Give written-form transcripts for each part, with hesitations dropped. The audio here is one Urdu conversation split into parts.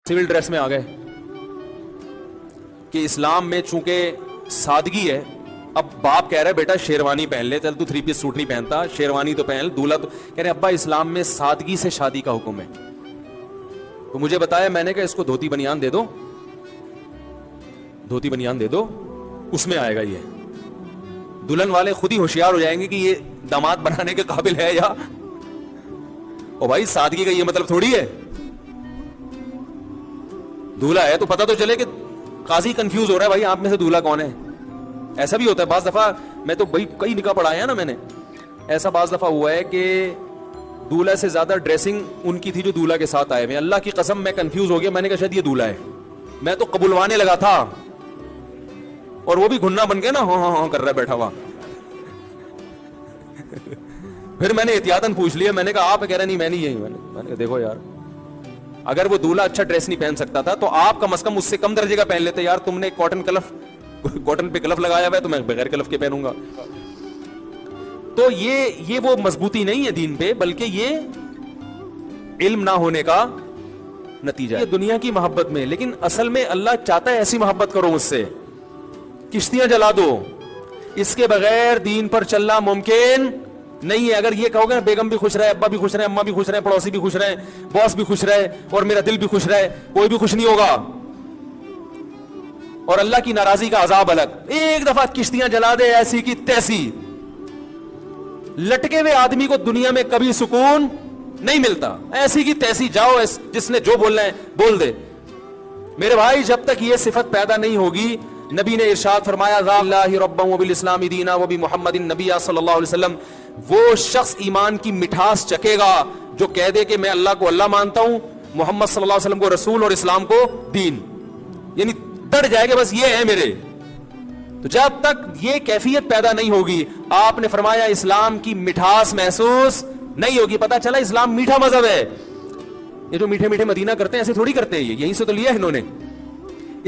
سول ڈریس میں آ گئے کہ اسلام میں چونکہ سادگی ہے. اب باپ کہہ رہا ہے بیٹا شیروانی پہن لے, چل تو 3 پیس سوٹ نہیں پہنتا, شیروانی تو پہن. دولہا تو کہہ رہے ابا اسلام میں سادگی سے شادی کا حکم ہے. تو مجھے بتایا, میں نے کہا اس کو دھوتی بنیان دے دو, دھوتی بنیان دے دو, اس میں آئے گا. یہ دلہن والے خود ہی ہوشیار ہو جائیں گے کہ یہ داماد بنانے کے قابل ہے یا. او بھائی سادگی کا یہ مطلب تھوڑی ہے. دولہا ہے تو پتہ تو چلے کہ قاضی کنفیوز ہو رہا ہے بھائی آپ میں سے دولہا کون ہے. ایسا بھی ہوتا ہے بعض دفعہ, میں تو بھائی کئی نکاح پڑھایا نا میں نے, ایسا بعض دفعہ ہوا ہے کہ دولہا سے زیادہ ڈریسنگ ان کی تھی جو دولہا کے ساتھ آئے ہوئے. اللہ کی قسم میں کنفیوز ہو گیا, میں نے کہا شاید یہ دولہا ہے. میں تو قبولوانے لگا تھا اور وہ بھی گھننا بن کے نا ہاں ہاں ہاں کر رہا ہے بیٹھا ہوا. پھر میں نے احتیاطاً پوچھ لیا, میں نے کہا آپ کہہ رہے نہیں میں نہیں, یہی میں نے کہا دیکھو یار اگر وہ دولہا اچھا ڈریس نہیں پہن سکتا تھا تو آپ کم از کم اس سے کم درجے کا پہن لیتے. یار تم نے کاٹن پہ کلف لگایا ہوا ہے تو میں بغیر کلف کے پہنوں گا. تو یہ وہ مضبوطی نہیں ہے دین پہ, بلکہ یہ علم نہ ہونے کا نتیجہ ہے. دنیا کی محبت میں, لیکن اصل میں اللہ چاہتا ہے ایسی محبت کرو مجھ سے, کشتیاں جلا دو, اس کے بغیر دین پر چلنا ممکن نہیں ہے. اگر یہ کہو گے بیگم بھی خوش رہے, ابا بھی خوش رہے, اماں بھی خوش رہے, پڑوسی بھی خوش رہے, باس بھی خوش رہے اور میرا دل بھی خوش رہے, کوئی بھی خوش نہیں ہوگا. اور اللہ کی ناراضی کا عذاب الگ. ایک دفعہ کشتیاں جلا دے ایسی کی تیسی, لٹکے ہوئے آدمی کو دنیا میں کبھی سکون نہیں ملتا. ایسی کی تیسی جاؤ, جس نے جو بولنا ہے بول دے. میرے بھائی جب تک یہ صفت پیدا نہیں ہوگی, نبی نے ارشاد فرمایا ذا اللہ ربا وبالاسلام دینا وبمحمد النبی صلی اللہ علیہ وسلم, وہ شخص ایمان کی مٹھاس چکے گا جو کہہ دے کہ میں اللہ کو اللہ مانتا ہوں, محمد صلی اللہ علیہ وسلم کو رسول اور اسلام کو دین, یعنی ڈر جائے گا بس یہ ہے میرے. تو جب تک یہ کیفیت پیدا نہیں ہوگی, آپ نے فرمایا اسلام کی مٹھاس محسوس نہیں ہوگی. پتا چلا اسلام میٹھا مذہب ہے. یہ جو میٹھے میٹھے مدینہ کرتے ہیں ایسے تھوڑی کرتے ہیں, یہیں سے تو لیا ہے انہوں نے.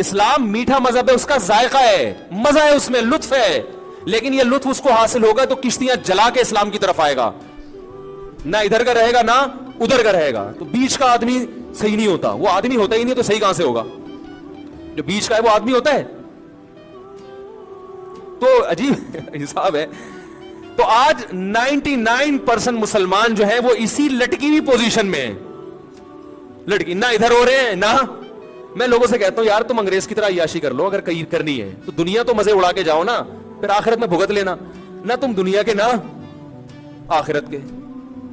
اسلام میٹھا مذہب ہے, اس کا ذائقہ ہے, مزہ ہے اس میں, لطف ہے. لیکن یہ لطف اس کو حاصل ہوگا تو کشتیاں جلا کے اسلام کی طرف آئے گا, نہ ادھر کا رہے گا نہ ادھر کا رہے گا. تو بیچ کا آدمی صحیح نہیں ہوتا, وہ آدمی ہوتا ہی نہیں تو صحیح کہاں سے ہوگا. جو بیچ کا ہے وہ آدمی ہوتا ہے. تو عجیب حساب ہے. تو آج 99% مسلمان جو ہے وہ اسی لٹکی ہوئی پوزیشن میں ہے. لٹکی نہ ادھر ہو رہے ہیں نہ. میں لوگوں سے کہتا ہوں یار تم انگریز کی طرح عیاشی کر لو, اگر کہیں کرنی ہے تو دنیا تو مزے اڑا کے جاؤ نا, پھر آخرت میں بھگت لینا. نہ تم دنیا کے نہ آخرت کے.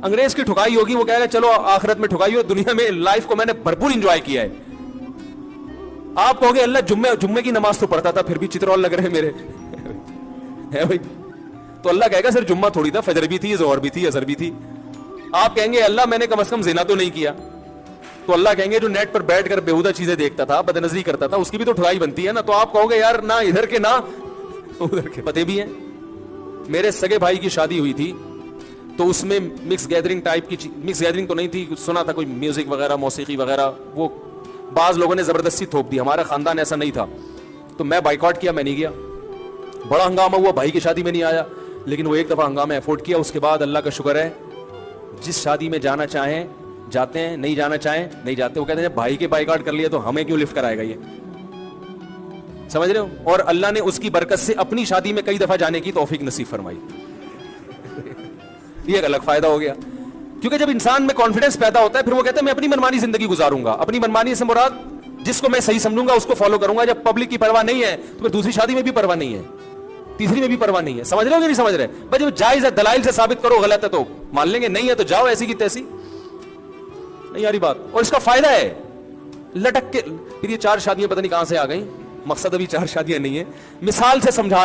انگریز کی ٹھکائی ہوگی, وہ کہے گا چلو آخرت میں ٹھکائی ہو, دنیا میں لائف کو میں نے بھرپور انجوائے کیا ہے. آپ کہو گے اللہ جمعے کی نماز تو پڑھتا تھا پھر بھی چترول لگ رہے ہیں میرے ہے بھائی. تو اللہ کہے گا صرف جمعہ تھوڑی تھا, فجر بھی تھی, ظہر بھی تھی, عصر بھی تھی. آپ کہیں گے اللہ میں نے کم از کم زنا تو نہیں کیا. تو اللہ کہیں گے جو نیٹ پر بیٹھ کر بیہودہ چیزیں دیکھتا تھا, بد نظری کرتا تھا, اس کی بھی تو ٹھگائی بنتی ہے نا. تو آپ کہو گے یار نہ ادھر کے نہ ادھر کے. پتے بھی ہیں, میرے سگے بھائی کی شادی ہوئی تھی تو اس میں مکس گیدرنگ ٹائپ کی, مکس گیدرنگ تو نہیں تھی, سنا تھا کوئی میوزک وغیرہ موسیقی وغیرہ, وہ بعض لوگوں نے زبردستی تھوپ دی. ہمارا خاندان ایسا نہیں تھا تو میں بائیکاٹ کیا, میں نہیں گیا. بڑا ہنگامہ ہوا, بھائی کی شادی میں نہیں آیا, لیکن وہ ایک دفعہ ہنگامہ افورڈ کیا. اس کے بعد اللہ کا شکر ہے جس شادی میں جانا چاہیں جاتے ہیں, نہیں جانا چاہیں نہیں جاتے. وہ کہتے ہیں بھائی کے بائیکاٹ کر لیا تو ہمیں کیوں لفٹ کرائے گا یہ, سمجھ رہے ہو. اور اللہ نے اس کی برکت سے اپنی شادی میں کئی دفعہ جانے کی توفیق نصیب فرمائی. یہ ایک الگ فائدہ ہو گیا, کیونکہ جب انسان میں کانفیڈنس پیدا ہوتا ہے پھر وہ کہتا ہے میں اپنی منمانی زندگی گزاروں گا. اپنی منمانی سے مراد جس کو میں صحیح سمجھوں گا اس کو فالو کروں گا. جب پبلک کی پرواہ نہیں ہے تو پھر دوسری شادی میں بھی پرواہ نہیں ہے, تیسری میں بھی پرواہ نہیں ہے. سمجھ رہے ہو کہ نہیں سمجھ رہے؟ بھائی جب جائز ہے دلائل سے ثابت کرو, غلط ہے تو مان لیں گے, نہیں ہے تو جاؤ ایسی کی تیسی. نہیں یاری بات. اور اس کا فائدہ ہے لٹک کے. پھر یہ 4 شادیاں پتہ نہیں کہاں سے آ گئیں, مقصد ابھی 4 شادیاں نہیں ہے, مثال سے سمجھا